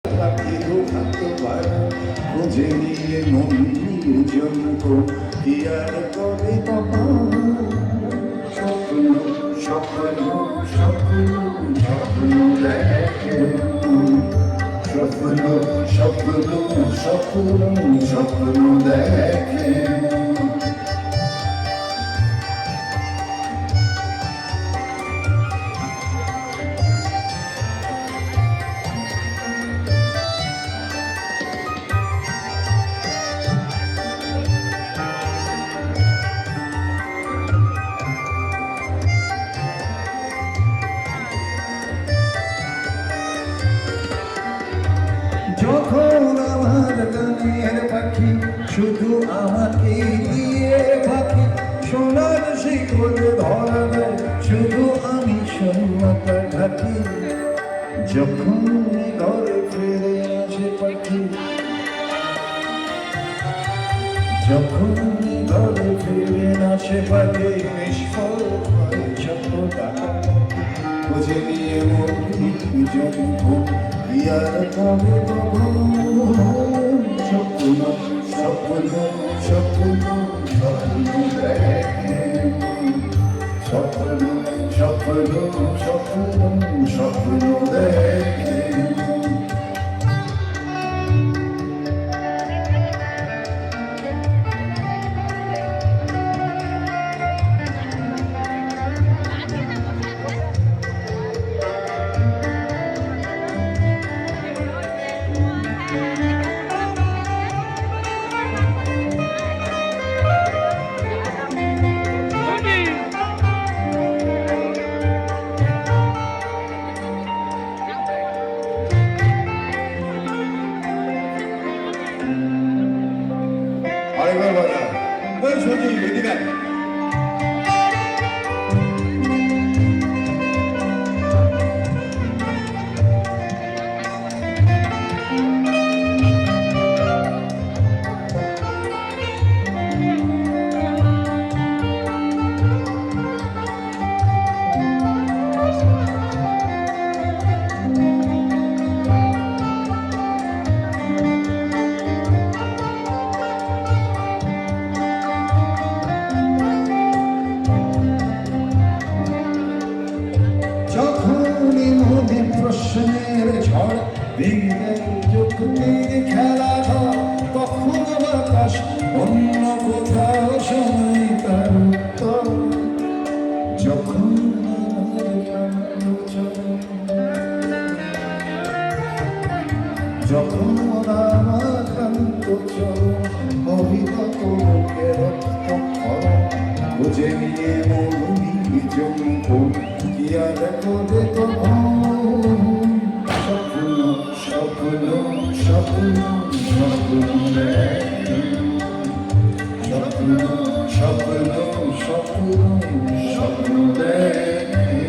পাখিও থাকতে পারে খুঁজে নিয়ে মন্দির জন্য কি আর করে তখন স্বপ্ন স্বপ্ন স্বপ্ন স্বপ্ন দেখে স্বপ্ন স্বপ্ন স্বপ্ন স্বপ্ন দেখে যখন আমার গানের পাখি শুধু আমাকে দিয়ে পাখি সোনার শিকলে ধরা দেয় শুধু আমি শূন্যতা ঢাকি যখন ঘরে ফিরে আসে পাখি যখন ঘরে ফিরে আসে পাখি নিষ্ফল হয় ছোট টাকা খুঁজে নিয়ে মন্দির জন্য ইয়ার কবে স্বপ্ন স্বপ্ন স্বপ্ন স্বপ্ন দেখে স্বপ্ন স্বপ্ন স্বপ্ন স্বপ্ন দেখে আরেকবার বাজা ওই সজি এদিকে যখনই মনে প্রশ্নের ঝড় বিজ্ঞান যুক্তির খেলা ঘর তখন বাতাস অন্য কোথাও সময় তার উত্তর যখন যখন আমার ক্লান্ত চরণ অভিগত রক্ত খুঁজে নিয়ে মৌলিক জন্য কি আর করে তখন স্বপ্ন স্বপ্ন স্বপ্ন স্বপ্ন দেখে স্বপ্ন স্বপ্ন স্বপ্ন স্বপ্ন দেখে